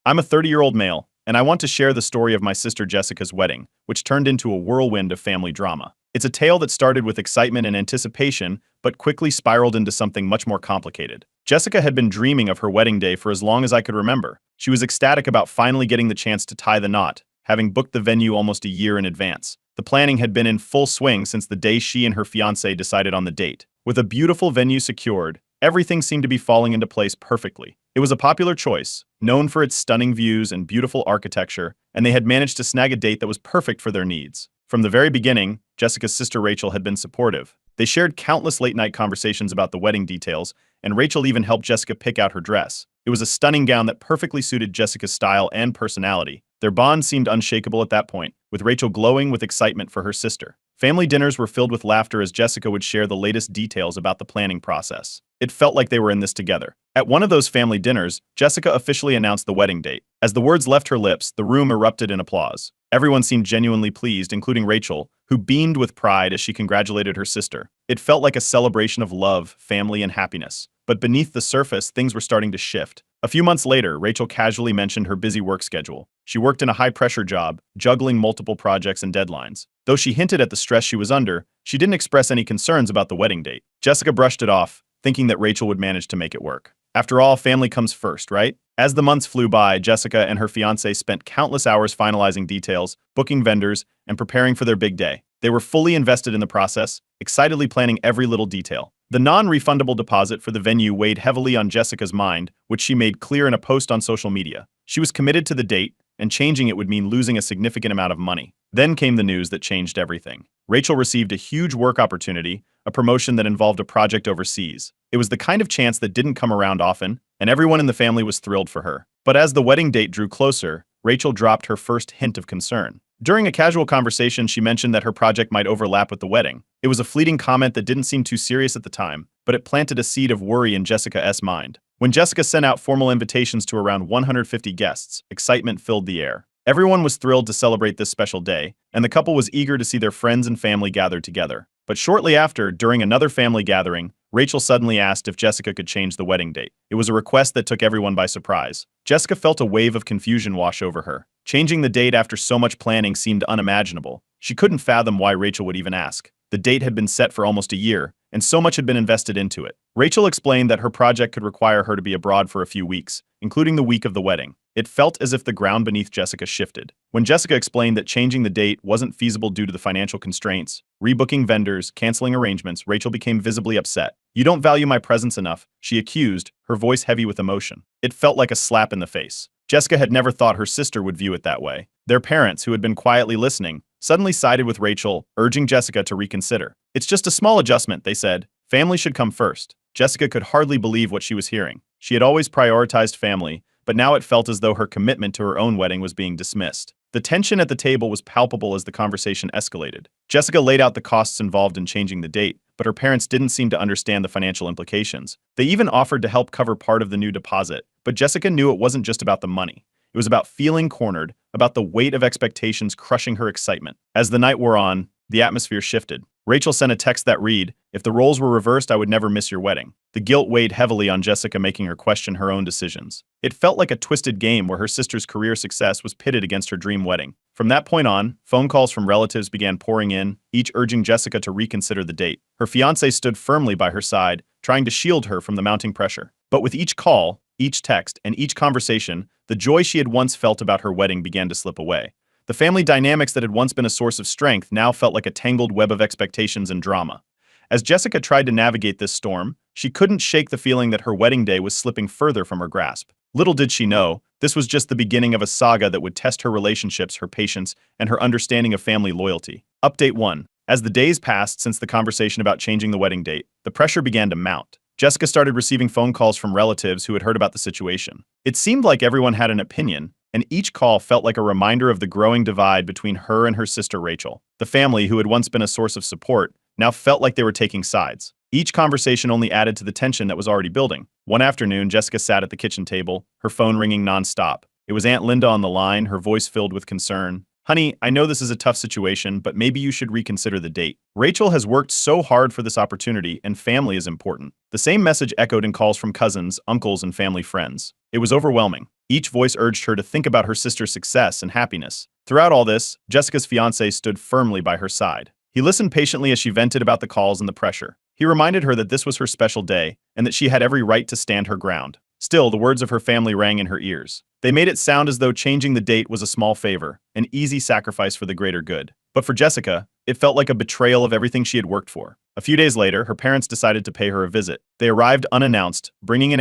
I'm a 30-year-old male, and I want to share the story of my sister Jessica's wedding, which turned into a whirlwind of family drama. It's a tale that started with excitement and anticipation, but quickly spiraled into something much more complicated. Jessica had been dreaming of her wedding day for as long as I could remember. She was ecstatic about finally getting the chance to tie the knot, having booked the venue almost a year in advance. The planning had been in full swing since the day she and her fiancé decided on the date. With a beautiful venue secured, everything seemed to be falling into place perfectly. It was a popular choice, known for its stunning views and beautiful architecture, and they had managed to snag a date that was perfect for their needs. From the very beginning, Jessica's sister Rachel had been supportive. They shared countless late-night conversations about the wedding details, and Rachel even helped Jessica pick out her dress. It was a stunning gown that perfectly suited Jessica's style and personality. Their bond seemed unshakable at that point, with Rachel glowing with excitement for her sister. Family dinners were filled with laughter as Jessica would share the latest details about the planning process. It felt like they were in this together. At one of those family dinners, Jessica officially announced the wedding date. As the words left her lips, the room erupted in applause. Everyone seemed genuinely pleased, including Rachel, who beamed with pride as she congratulated her sister. It felt like a celebration of love, family, and happiness. But beneath the surface, things were starting to shift. A few months later, Rachel casually mentioned her busy work schedule. She worked in a high-pressure job, juggling multiple projects and deadlines. Though she hinted at the stress she was under, she didn't express any concerns about the wedding date. Jessica brushed it off, thinking that Rachel would manage to make it work. After all, family comes first, right? As the months flew by, Jessica and her fiancé spent countless hours finalizing details, booking vendors, and preparing for their big day. They were fully invested in the process, excitedly planning every little detail. The non-refundable deposit for the venue weighed heavily on Jessica's mind, which she made clear in a post on social media. She was committed to the date, and changing it would mean losing a significant amount of money. Then came the news that changed everything. Rachel received a huge work opportunity, a promotion that involved a project overseas. It was the kind of chance that didn't come around often, and everyone in the family was thrilled for her. But as the wedding date drew closer, Rachel dropped her first hint of concern. During a casual conversation, she mentioned that her project might overlap with the wedding. It was a fleeting comment that didn't seem too serious at the time, but it planted a seed of worry in Jessica's mind. When Jessica sent out formal invitations to around 150 guests, excitement filled the air. Everyone was thrilled to celebrate this special day, and the couple was eager to see their friends and family gathered together. But shortly after, during another family gathering, Rachel suddenly asked if Jessica could change the wedding date. It was a request that took everyone by surprise. Jessica felt a wave of confusion wash over her. Changing the date after so much planning seemed unimaginable. She couldn't fathom why Rachel would even ask. The date had been set for almost a year, and so much had been invested into it. Rachel explained that her project could require her to be abroad for a few weeks, including the week of the wedding. It felt as if the ground beneath Jessica shifted. When Jessica explained that changing the date wasn't feasible due to the financial constraints, rebooking vendors, canceling arrangements, Rachel became visibly upset. "You don't value my presence enough," she accused, her voice heavy with emotion. It felt like a slap in the face. Jessica had never thought her sister would view it that way. Their parents, who had been quietly listening, suddenly sided with Rachel, urging Jessica to reconsider. "It's just a small adjustment," they said. "Family should come first." Jessica could hardly believe what she was hearing. She had always prioritized family, but now it felt as though her commitment to her own wedding was being dismissed. The tension at the table was palpable as the conversation escalated. Jessica laid out the costs involved in changing the date, but her parents didn't seem to understand the financial implications. They even offered to help cover part of the new deposit, but Jessica knew it wasn't just about the money. It was about feeling cornered, about the weight of expectations crushing her excitement. As the night wore on, the atmosphere shifted. Rachel sent a text that read, "If the roles were reversed, I would never miss your wedding." The guilt weighed heavily on Jessica, making her question her own decisions. It felt like a twisted game where her sister's career success was pitted against her dream wedding. From that point on, phone calls from relatives began pouring in, each urging Jessica to reconsider the date. Her fiancé stood firmly by her side, trying to shield her from the mounting pressure. But with each call, each text, and each conversation, the joy she had once felt about her wedding began to slip away. The family dynamics that had once been a source of strength now felt like a tangled web of expectations and drama. As Jessica tried to navigate this storm, she couldn't shake the feeling that her wedding day was slipping further from her grasp. Little did she know, this was just the beginning of a saga that would test her relationships, her patience, and her understanding of family loyalty. Update 1. As the days passed since the conversation about changing the wedding date, the pressure began to mount. Jessica started receiving phone calls from relatives who had heard about the situation. It seemed like everyone had an opinion, and each call felt like a reminder of the growing divide between her and her sister Rachel. The family, who had once been a source of support, now felt like they were taking sides. Each conversation only added to the tension that was already building. One afternoon, Jessica sat at the kitchen table, her phone ringing nonstop. It was Aunt Linda on the line, her voice filled with concern. "Honey, I know this is a tough situation, but maybe you should reconsider the date. Rachel has worked so hard for this opportunity, and family is important." The same message echoed in calls from cousins, uncles, and family friends. It was overwhelming. Each voice urged her to think about her sister's success and happiness. Throughout all this, Jessica's fiancé stood firmly by her side. He listened patiently as she vented about the calls and the pressure. He reminded her that this was her special day and that she had every right to stand her ground. Still, the words of her family rang in her ears. They made it sound as though changing the date was a small favor, an easy sacrifice for the greater good. But for Jessica, it felt like a betrayal of everything she had worked for. A few days later, her parents decided to pay her a visit. They arrived unannounced, bringing an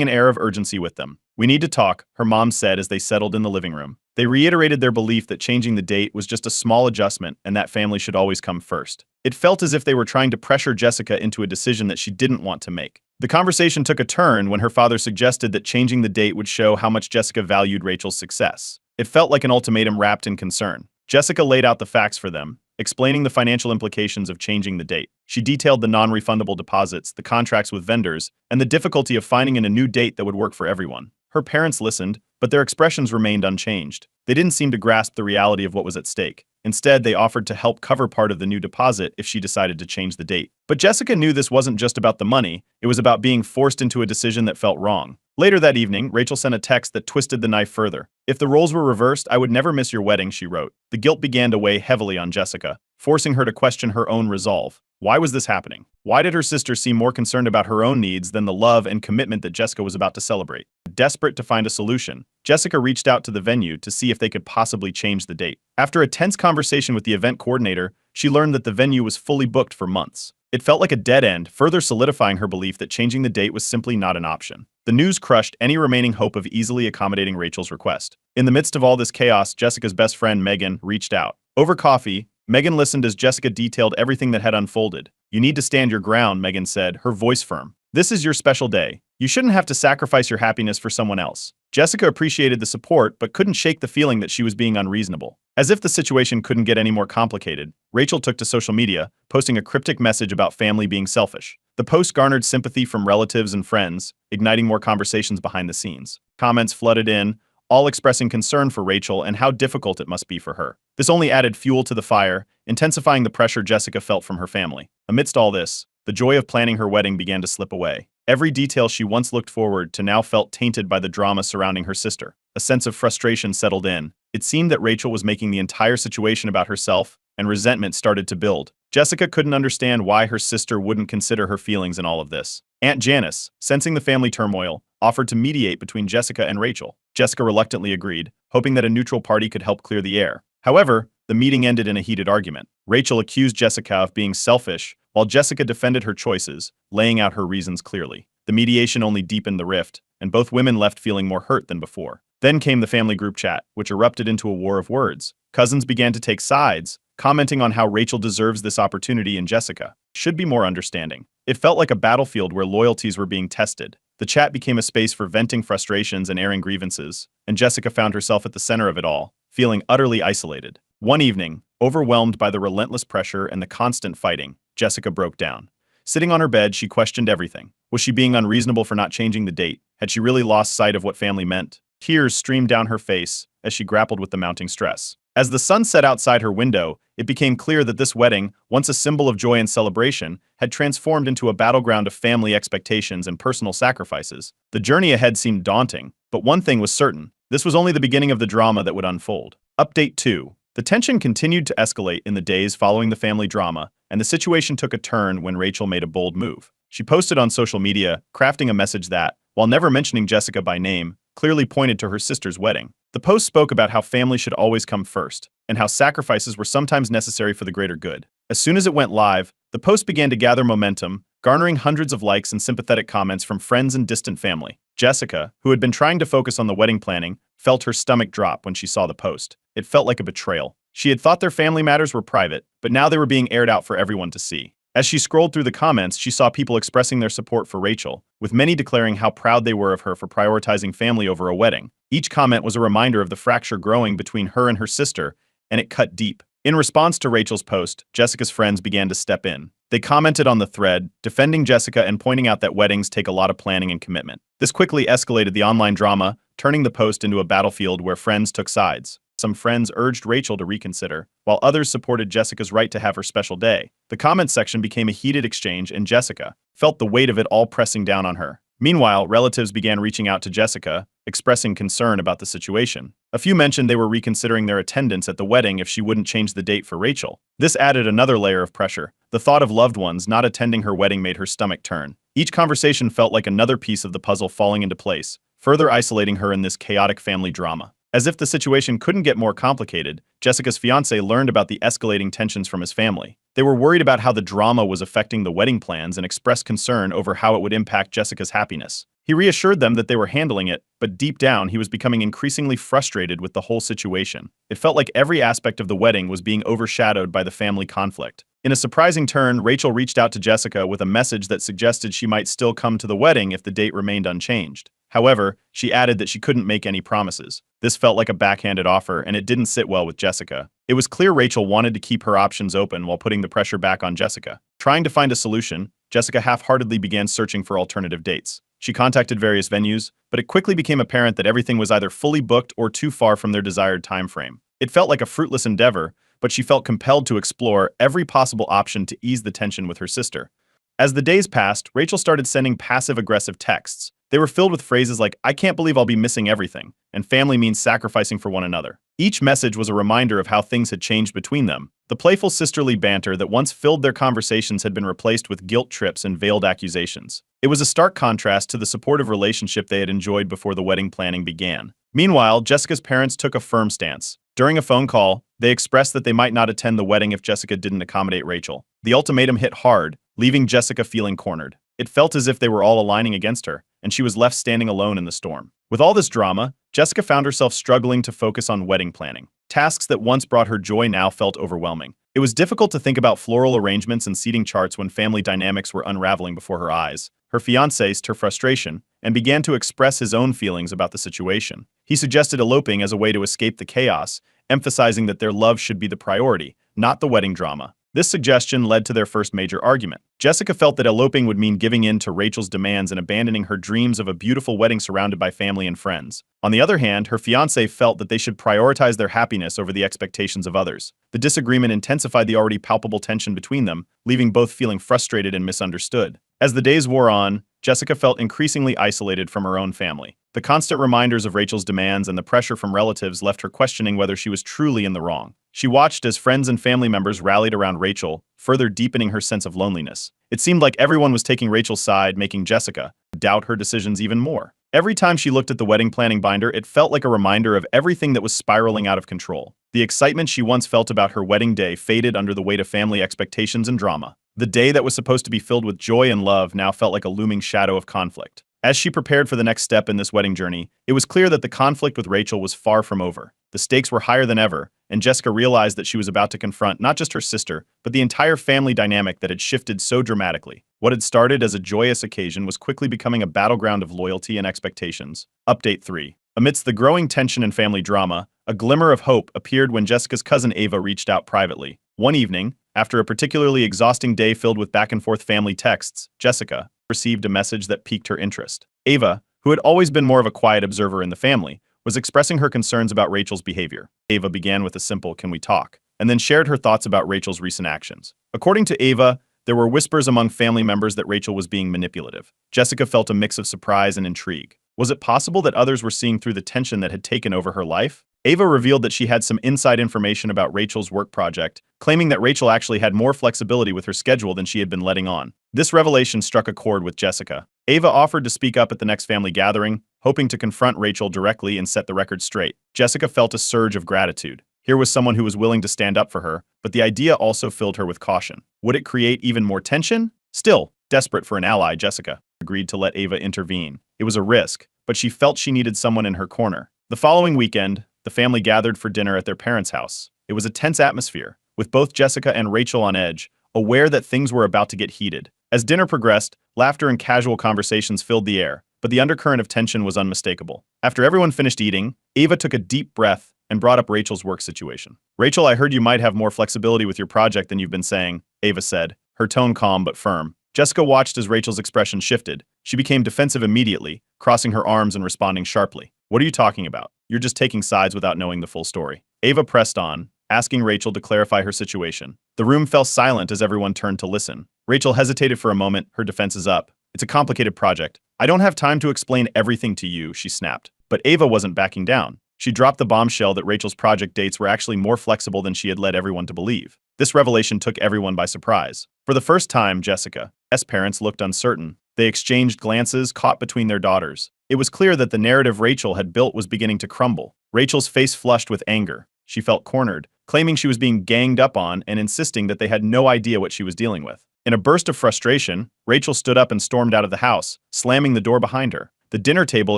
air of urgency with them. "We need to talk," her mom said as they settled in the living room. They reiterated their belief that changing the date was just a small adjustment and that family should always come first. It felt as if they were trying to pressure Jessica into a decision that she didn't want to make. The conversation took a turn when her father suggested that changing the date would show how much Jessica valued Rachel's success. It felt like an ultimatum wrapped in concern. Jessica laid out the facts for them, explaining the financial implications of changing the date. She detailed the non-refundable deposits, the contracts with vendors, and the difficulty of finding a new date that would work for everyone. Her parents listened, but their expressions remained unchanged. They didn't seem to grasp the reality of what was at stake. Instead, they offered to help cover part of the new deposit if she decided to change the date. But Jessica knew this wasn't just about the money, it was about being forced into a decision that felt wrong. Later that evening, Rachel sent a text that twisted the knife further. "If the roles were reversed, I would never miss your wedding," she wrote. The guilt began to weigh heavily on Jessica, forcing her to question her own resolve. Why was this happening? Why did her sister seem more concerned about her own needs than the love and commitment that Jessica was about to celebrate? Desperate to find a solution, Jessica reached out to the venue to see if they could possibly change the date. After a tense conversation with the event coordinator, she learned that the venue was fully booked for months. It felt like a dead end, further solidifying her belief that changing the date was simply not an option. The news crushed any remaining hope of easily accommodating Rachel's request. In the midst of all this chaos, Jessica's best friend, Megan, reached out. Over coffee, Megan listened as Jessica detailed everything that had unfolded. "You need to stand your ground," Megan said, her voice firm. "This is your special day. You shouldn't have to sacrifice your happiness for someone else." Jessica appreciated the support, but couldn't shake the feeling that she was being unreasonable. As if the situation couldn't get any more complicated, Rachel took to social media, posting a cryptic message about family being selfish. The post garnered sympathy from relatives and friends, igniting more conversations behind the scenes. Comments flooded in, all expressing concern for Rachel and how difficult it must be for her. This only added fuel to the fire, intensifying the pressure Jessica felt from her family. Amidst all this, the joy of planning her wedding began to slip away. Every detail she once looked forward to now felt tainted by the drama surrounding her sister. A sense of frustration settled in. It seemed that Rachel was making the entire situation about herself, and resentment started to build. Jessica couldn't understand why her sister wouldn't consider her feelings in all of this. Aunt Janice, sensing the family turmoil, offered to mediate between Jessica and Rachel. Jessica reluctantly agreed, hoping that a neutral party could help clear the air. However, the meeting ended in a heated argument. Rachel accused Jessica of being selfish, while Jessica defended her choices, laying out her reasons clearly. The mediation only deepened the rift, and both women left feeling more hurt than before. Then came the family group chat, which erupted into a war of words. Cousins began to take sides, commenting on how Rachel deserves this opportunity and Jessica should be more understanding. It felt like a battlefield where loyalties were being tested. The chat became a space for venting frustrations and airing grievances, and Jessica found herself at the center of it all, feeling utterly isolated. One evening, overwhelmed by the relentless pressure and the constant fighting, Jessica broke down. Sitting on her bed, she questioned everything. Was she being unreasonable for not changing the date? Had she really lost sight of what family meant? Tears streamed down her face as she grappled with the mounting stress. As the sun set outside her window, it became clear that this wedding, once a symbol of joy and celebration, had transformed into a battleground of family expectations and personal sacrifices. The journey ahead seemed daunting, but one thing was certain: this was only the beginning of the drama that would unfold. Update 2. The tension continued to escalate in the days following the family drama, and the situation took a turn when Rachel made a bold move. She posted on social media, crafting a message that, while never mentioning Jessica by name, clearly pointed to her sister's wedding. The post spoke about how family should always come first, and how sacrifices were sometimes necessary for the greater good. As soon as it went live, the post began to gather momentum, garnering hundreds of likes and sympathetic comments from friends and distant family. Jessica, who had been trying to focus on the wedding planning, felt her stomach drop when she saw the post. It felt like a betrayal. She had thought their family matters were private, but now they were being aired out for everyone to see. As she scrolled through the comments, she saw people expressing their support for Rachel, with many declaring how proud they were of her for prioritizing family over a wedding. Each comment was a reminder of the fracture growing between her and her sister, and it cut deep. In response to Rachel's post, Jessica's friends began to step in. They commented on the thread, defending Jessica and pointing out that weddings take a lot of planning and commitment. This quickly escalated the online drama, turning the post into a battlefield where friends took sides. Some friends urged Rachel to reconsider, while others supported Jessica's right to have her special day. The comments section became a heated exchange, and Jessica felt the weight of it all pressing down on her. Meanwhile, relatives began reaching out to Jessica, expressing concern about the situation. A few mentioned they were reconsidering their attendance at the wedding if she wouldn't change the date for Rachel. This added another layer of pressure. The thought of loved ones not attending her wedding made her stomach turn. Each conversation felt like another piece of the puzzle falling into place, further isolating her in this chaotic family drama. As if the situation couldn't get more complicated, Jessica's fiancé learned about the escalating tensions from his family. They were worried about how the drama was affecting the wedding plans and expressed concern over how it would impact Jessica's happiness. He reassured them that they were handling it, but deep down he was becoming increasingly frustrated with the whole situation. It felt like every aspect of the wedding was being overshadowed by the family conflict. In a surprising turn, Rachel reached out to Jessica with a message that suggested she might still come to the wedding if the date remained unchanged. However, she added that she couldn't make any promises. This felt like a backhanded offer, and it didn't sit well with Jessica. It was clear Rachel wanted to keep her options open while putting the pressure back on Jessica. Trying to find a solution, Jessica half-heartedly began searching for alternative dates. She contacted various venues, but it quickly became apparent that everything was either fully booked or too far from their desired time frame. It felt like a fruitless endeavor, but she felt compelled to explore every possible option to ease the tension with her sister. As the days passed, Rachel started sending passive-aggressive texts. They were filled with phrases like, "I can't believe I'll be missing everything," and "family means sacrificing for one another." Each message was a reminder of how things had changed between them. The playful sisterly banter that once filled their conversations had been replaced with guilt trips and veiled accusations. It was a stark contrast to the supportive relationship they had enjoyed before the wedding planning began. Meanwhile, Jessica's parents took a firm stance. During a phone call, they expressed that they might not attend the wedding if Jessica didn't accommodate Rachel. The ultimatum hit hard, leaving Jessica feeling cornered. It felt as if they were all aligning against her, and she was left standing alone in the storm. With all this drama, Jessica found herself struggling to focus on wedding planning. Tasks that once brought her joy now felt overwhelming. It was difficult to think about floral arrangements and seating charts when family dynamics were unraveling before her eyes. Her fiancé sensed her frustration and began to express his own feelings about the situation. He suggested eloping as a way to escape the chaos, emphasizing that their love should be the priority, not the wedding drama. This suggestion led to their first major argument. Jessica felt that eloping would mean giving in to Rachel's demands and abandoning her dreams of a beautiful wedding surrounded by family and friends. On the other hand, her fiancé felt that they should prioritize their happiness over the expectations of others. The disagreement intensified the already palpable tension between them, leaving both feeling frustrated and misunderstood. As the days wore on, Jessica felt increasingly isolated from her own family. The constant reminders of Rachel's demands and the pressure from relatives left her questioning whether she was truly in the wrong. She watched as friends and family members rallied around Rachel, further deepening her sense of loneliness. It seemed like everyone was taking Rachel's side, making Jessica doubt her decisions even more. Every time she looked at the wedding planning binder, it felt like a reminder of everything that was spiraling out of control. The excitement she once felt about her wedding day faded under the weight of family expectations and drama. The day that was supposed to be filled with joy and love now felt like a looming shadow of conflict. As she prepared for the next step in this wedding journey, it was clear that the conflict with Rachel was far from over. The stakes were higher than ever, and Jessica realized that she was about to confront not just her sister, but the entire family dynamic that had shifted so dramatically. What had started as a joyous occasion was quickly becoming a battleground of loyalty and expectations. Update 3. Amidst the growing tension and family drama, a glimmer of hope appeared when Jessica's cousin Ava reached out privately. One evening, after a particularly exhausting day filled with back-and-forth family texts, Jessica received a message that piqued her interest. Ava, who had always been more of a quiet observer in the family, was expressing her concerns about Rachel's behavior. Ava began with a simple "Can we talk?" and then shared her thoughts about Rachel's recent actions. According to Ava, there were whispers among family members that Rachel was being manipulative. Jessica felt a mix of surprise and intrigue. Was it possible that others were seeing through the tension that had taken over her life? Ava revealed that she had some inside information about Rachel's work project, claiming that Rachel actually had more flexibility with her schedule than she had been letting on. This revelation struck a chord with Jessica. Ava offered to speak up at the next family gathering, hoping to confront Rachel directly and set the record straight. Jessica felt a surge of gratitude. Here was someone who was willing to stand up for her, but the idea also filled her with caution. Would it create even more tension? Still, desperate for an ally, Jessica agreed to let Ava intervene. It was a risk, but she felt she needed someone in her corner. The following weekend, the family gathered for dinner at their parents' house. It was a tense atmosphere, with both Jessica and Rachel on edge, aware that things were about to get heated. As dinner progressed, laughter and casual conversations filled the air, but the undercurrent of tension was unmistakable. After everyone finished eating, Ava took a deep breath and brought up Rachel's work situation. "Rachel, I heard you might have more flexibility with your project than you've been saying," Ava said, her tone calm but firm. Jessica watched as Rachel's expression shifted. She became defensive immediately, crossing her arms and responding sharply. "What are you talking about? You're just taking sides without knowing the full story. Ava pressed on, asking Rachel to clarify her situation. The room fell silent as everyone turned to listen. Rachel hesitated for a moment, her defenses up. It's a complicated project. I don't have time to explain everything to you, she snapped. But Ava wasn't backing down. She dropped the bombshell that Rachel's project dates were actually more flexible than she had led everyone to believe. This revelation took everyone by surprise. For the first time, Jessica's parents looked uncertain. They exchanged glances caught between their daughters. It was clear that the narrative Rachel had built was beginning to crumble. Rachel's face flushed with anger. She felt cornered, claiming she was being ganged up on and insisting that they had no idea what she was dealing with. In a burst of frustration, Rachel stood up and stormed out of the house, slamming the door behind her. The dinner table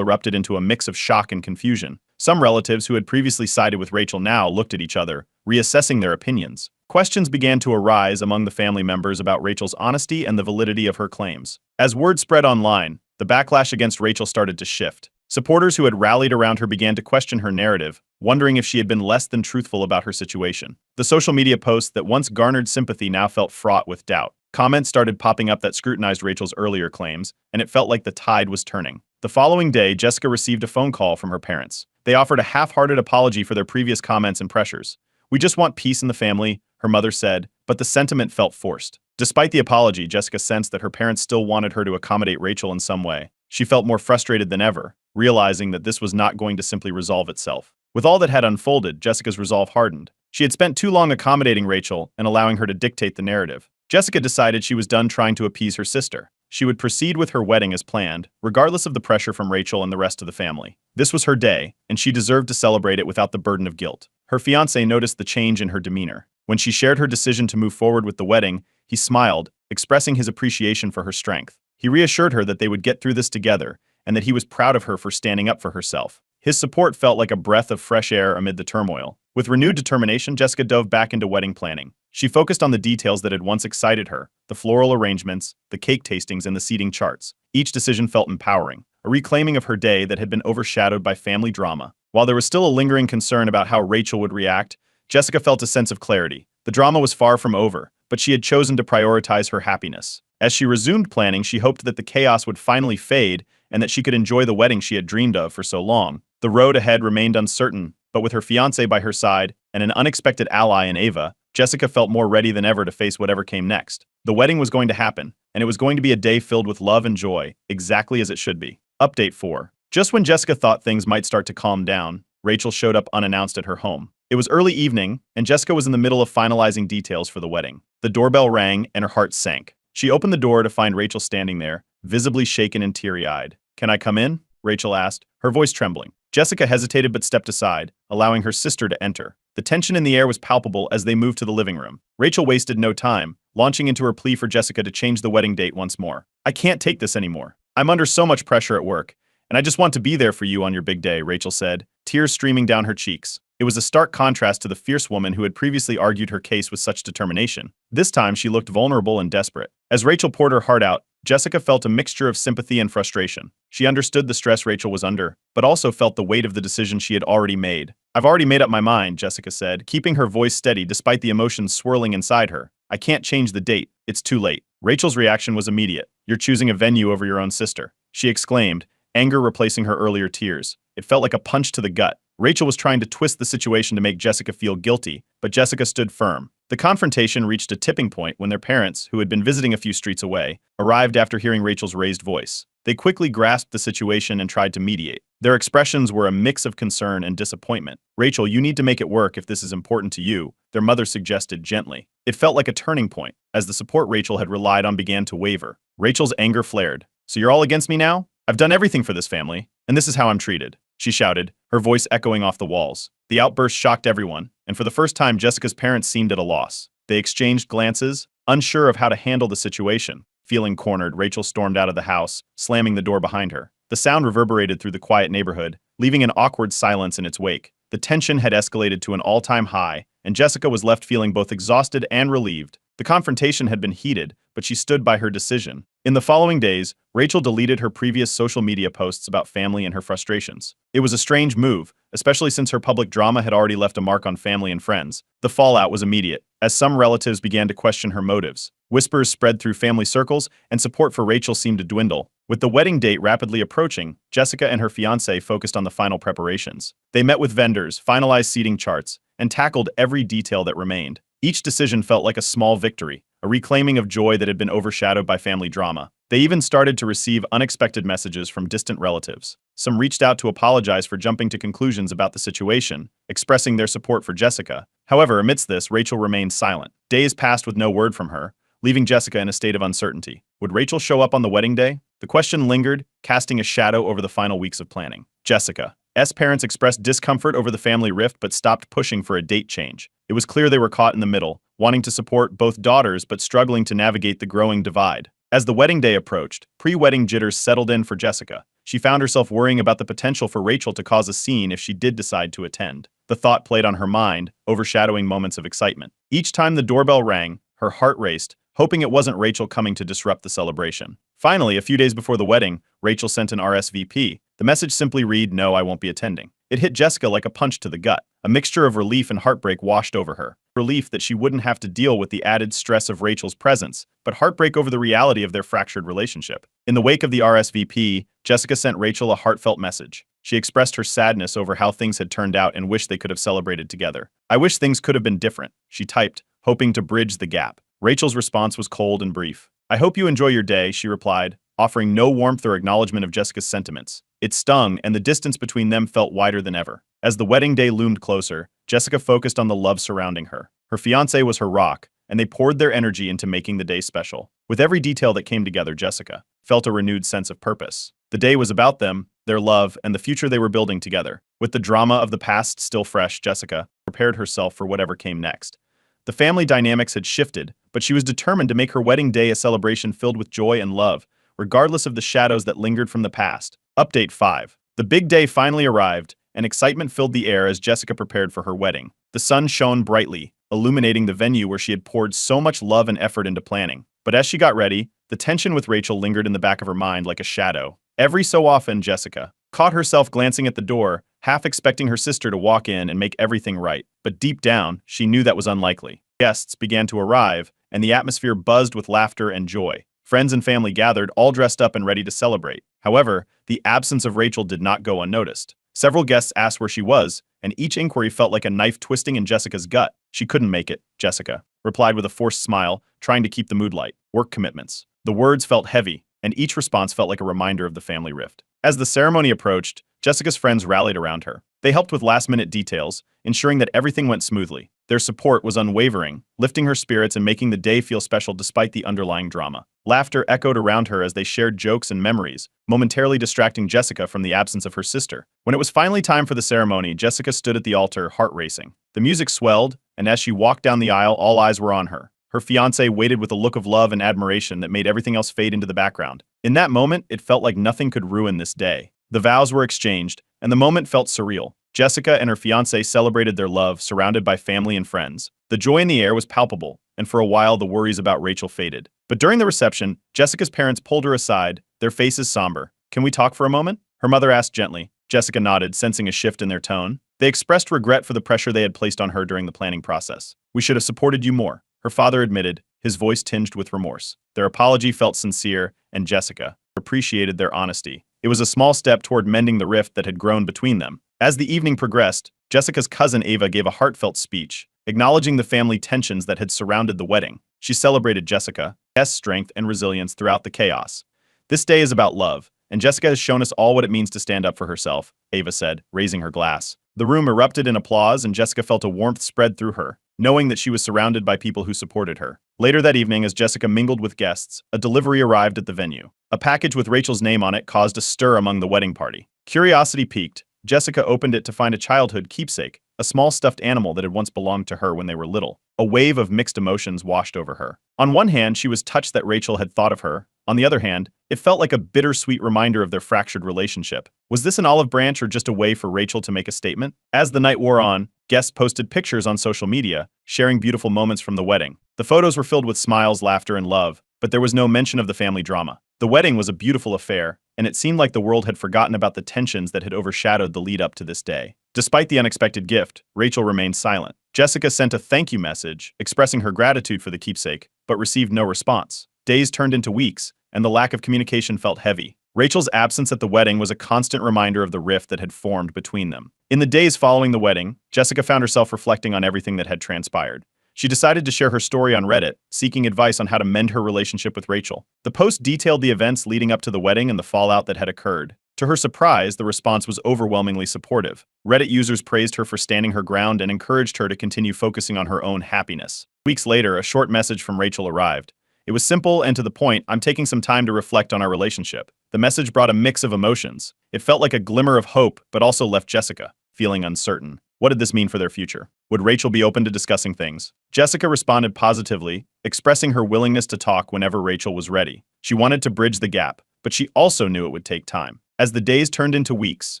erupted into a mix of shock and confusion. Some relatives who had previously sided with Rachel now looked at each other, reassessing their opinions. Questions began to arise among the family members about Rachel's honesty and the validity of her claims. As word spread online, the backlash against Rachel started to shift. Supporters who had rallied around her began to question her narrative, wondering if she had been less than truthful about her situation. The social media posts that once garnered sympathy now felt fraught with doubt. Comments started popping up that scrutinized Rachel's earlier claims, and it felt like the tide was turning. The following day, Jessica received a phone call from her parents. They offered a half-hearted apology for their previous comments and pressures. "We just want peace in the family," her mother said, but the sentiment felt forced. Despite the apology, Jessica sensed that her parents still wanted her to accommodate Rachel in some way. She felt more frustrated than ever, realizing that this was not going to simply resolve itself. With all that had unfolded, Jessica's resolve hardened. She had spent too long accommodating Rachel and allowing her to dictate the narrative. Jessica decided she was done trying to appease her sister. She would proceed with her wedding as planned, regardless of the pressure from Rachel and the rest of the family. This was her day, and she deserved to celebrate it without the burden of guilt. Her fiancé noticed the change in her demeanor. When she shared her decision to move forward with the wedding, he smiled, expressing his appreciation for her strength. He reassured her that they would get through this together, and that he was proud of her for standing up for herself. His support felt like a breath of fresh air amid the turmoil. With renewed determination, Jessica dove back into wedding planning. She focused on the details that had once excited her, the floral arrangements, the cake tastings, and the seating charts. Each decision felt empowering, a reclaiming of her day that had been overshadowed by family drama. While there was still a lingering concern about how Rachel would react, Jessica felt a sense of clarity. The drama was far from over, but she had chosen to prioritize her happiness. As she resumed planning, she hoped that the chaos would finally fade and that she could enjoy the wedding she had dreamed of for so long. The road ahead remained uncertain, but with her fiancé by her side and an unexpected ally in Ava, Jessica felt more ready than ever to face whatever came next. The wedding was going to happen, and it was going to be a day filled with love and joy, exactly as it should be. Update 4. Just when Jessica thought things might start to calm down, Rachel showed up unannounced at her home. It was early evening, and Jessica was in the middle of finalizing details for the wedding. The doorbell rang, and her heart sank. She opened the door to find Rachel standing there, visibly shaken and teary-eyed. "Can I come in?" Rachel asked, her voice trembling. Jessica hesitated but stepped aside, allowing her sister to enter. The tension in the air was palpable as they moved to the living room. Rachel wasted no time, launching into her plea for Jessica to change the wedding date once more. "I can't take this anymore. I'm under so much pressure at work, and I just want to be there for you on your big day," Rachel said, tears streaming down her cheeks. It was a stark contrast to the fierce woman who had previously argued her case with such determination. This time she looked vulnerable and desperate. As Rachel poured her heart out, Jessica felt a mixture of sympathy and frustration. She understood the stress Rachel was under, but also felt the weight of the decision she had already made. "I've already made up my mind," Jessica said, keeping her voice steady despite the emotions swirling inside her. "I can't change the date. It's too late." Rachel's reaction was immediate. "You're choosing a venue over your own sister," she exclaimed, anger replacing her earlier tears. It felt like a punch to the gut. Rachel was trying to twist the situation to make Jessica feel guilty, but Jessica stood firm. The confrontation reached a tipping point when their parents, who had been visiting a few streets away, arrived after hearing Rachel's raised voice. They quickly grasped the situation and tried to mediate. Their expressions were a mix of concern and disappointment. "Rachel, you need to make it work if this is important to you," their mother suggested gently. It felt like a turning point, as the support Rachel had relied on began to waver. Rachel's anger flared. "So you're all against me now? I've done everything for this family, and this is how I'm treated," she shouted, her voice echoing off the walls. The outburst shocked everyone, and for the first time Jessica's parents seemed at a loss. They exchanged glances, unsure of how to handle the situation. Feeling cornered, Rachel stormed out of the house, slamming the door behind her. The sound reverberated through the quiet neighborhood, leaving an awkward silence in its wake. The tension had escalated to an all-time high, and Jessica was left feeling both exhausted and relieved. The confrontation had been heated, but she stood by her decision. In the following days, Rachel deleted her previous social media posts about family and her frustrations. It was a strange move, especially since her public drama had already left a mark on family and friends. The fallout was immediate. as some relatives began to question her motives. Whispers spread through family circles, and support for Rachel seemed to dwindle. With the wedding date rapidly approaching, Jessica and her fiancé focused on the final preparations. They met with vendors, finalized seating charts, and tackled every detail that remained. Each decision felt like a small victory, a reclaiming of joy that had been overshadowed by family drama. They even started to receive unexpected messages from distant relatives. Some reached out to apologize for jumping to conclusions about the situation, expressing their support for Jessica. However, amidst this, Rachel remained silent. Days passed with no word from her, leaving Jessica in a state of uncertainty. Would Rachel show up on the wedding day? The question lingered, casting a shadow over the final weeks of planning. Jessica's parents expressed discomfort over the family rift but stopped pushing for a date change. It was clear they were caught in the middle, wanting to support both daughters but struggling to navigate the growing divide. As the wedding day approached, pre-wedding jitters settled in for Jessica. She found herself worrying about the potential for Rachel to cause a scene if she did decide to attend. The thought played on her mind, overshadowing moments of excitement. Each time the doorbell rang, her heart raced, hoping it wasn't Rachel coming to disrupt the celebration. Finally, a few days before the wedding, Rachel sent an RSVP. The message simply read, "No, I won't be attending." It hit Jessica like a punch to the gut. A mixture of relief and heartbreak washed over her. Relief that she wouldn't have to deal with the added stress of Rachel's presence, but heartbreak over the reality of their fractured relationship. In the wake of the RSVP, Jessica sent Rachel a heartfelt message. She expressed her sadness over how things had turned out and wished they could have celebrated together. "I wish things could have been different," she typed, hoping to bridge the gap. Rachel's response was cold and brief. "I hope you enjoy your day," she replied, offering no warmth or acknowledgement of Jessica's sentiments. It stung, and the distance between them felt wider than ever. As the wedding day loomed closer, Jessica focused on the love surrounding her. Her fiancé was her rock, and they poured their energy into making the day special. With every detail that came together, Jessica felt a renewed sense of purpose. The day was about them, their love, and the future they were building together. With the drama of the past still fresh, Jessica prepared herself for whatever came next. The family dynamics had shifted, but she was determined to make her wedding day a celebration filled with joy and love, regardless of the shadows that lingered from the past. Update 5. The big day finally arrived, and excitement filled the air as Jessica prepared for her wedding. The sun shone brightly, illuminating the venue where she had poured so much love and effort into planning. But as she got ready, the tension with Rachel lingered in the back of her mind like a shadow. Every so often, Jessica caught herself glancing at the door, half expecting her sister to walk in and make everything right. But deep down, she knew that was unlikely. Guests began to arrive, and the atmosphere buzzed with laughter and joy. Friends and family gathered, all dressed up and ready to celebrate. However, the absence of Rachel did not go unnoticed. Several guests asked where she was, and each inquiry felt like a knife twisting in Jessica's gut. "She couldn't make it," Jessica replied with a forced smile, trying to keep the mood light. "Work commitments." The words felt heavy, and each response felt like a reminder of the family rift. As the ceremony approached, Jessica's friends rallied around her. They helped with last-minute details, ensuring that everything went smoothly. Their support was unwavering, lifting her spirits and making the day feel special despite the underlying drama. Laughter echoed around her as they shared jokes and memories, momentarily distracting Jessica from the absence of her sister. When it was finally time for the ceremony, Jessica stood at the altar, heart racing. The music swelled, and as she walked down the aisle, all eyes were on her. Her fiancé waited with a look of love and admiration that made everything else fade into the background. In that moment, it felt like nothing could ruin this day. The vows were exchanged, and the moment felt surreal. Jessica and her fiancé celebrated their love, surrounded by family and friends. The joy in the air was palpable, and for a while the worries about Rachel faded. But during the reception, Jessica's parents pulled her aside, their faces somber. "Can we talk for a moment?" her mother asked gently. Jessica nodded, sensing a shift in their tone. They expressed regret for the pressure they had placed on her during the planning process. "We should have supported you more," her father admitted, his voice tinged with remorse. Their apology felt sincere, and Jessica appreciated their honesty. It was a small step toward mending the rift that had grown between them. As the evening progressed, Jessica's cousin Ava gave a heartfelt speech, acknowledging the family tensions that had surrounded the wedding. She celebrated Jessica's strength and resilience throughout the chaos. "This day is about love, and Jessica has shown us all what it means to stand up for herself," Ava said, raising her glass. The room erupted in applause, and Jessica felt a warmth spread through her, knowing that she was surrounded by people who supported her. Later that evening, as Jessica mingled with guests, a delivery arrived at the venue. A package with Rachel's name on it caused a stir among the wedding party. Curiosity piqued. Jessica opened it to find a childhood keepsake, a small stuffed animal that had once belonged to her when they were little. A wave of mixed emotions washed over her. On one hand, she was touched that Rachel had thought of her. On the other hand, it felt like a bittersweet reminder of their fractured relationship. Was this an olive branch or just a way for Rachel to make a statement? As the night wore on, guests posted pictures on social media, sharing beautiful moments from the wedding. The photos were filled with smiles, laughter, and love, but there was no mention of the family drama. The wedding was a beautiful affair, and it seemed like the world had forgotten about the tensions that had overshadowed the lead up to this day. Despite the unexpected gift, Rachel remained silent. Jessica sent a thank you message, expressing her gratitude for the keepsake, but received no response. Days turned into weeks, and the lack of communication felt heavy. Rachel's absence at the wedding was a constant reminder of the rift that had formed between them. In the days following the wedding, Jessica found herself reflecting on everything that had transpired. She decided to share her story on Reddit, seeking advice on how to mend her relationship with Rachel. The post detailed the events leading up to the wedding and the fallout that had occurred. To her surprise, the response was overwhelmingly supportive. Reddit users praised her for standing her ground and encouraged her to continue focusing on her own happiness. Weeks later, a short message from Rachel arrived. It was simple and to the point. "I'm taking some time to reflect on our relationship." The message brought a mix of emotions. It felt like a glimmer of hope, but also left Jessica feeling uncertain. What did this mean for their future? Would Rachel be open to discussing things? Jessica responded positively, expressing her willingness to talk whenever Rachel was ready. She wanted to bridge the gap, but she also knew it would take time. As the days turned into weeks,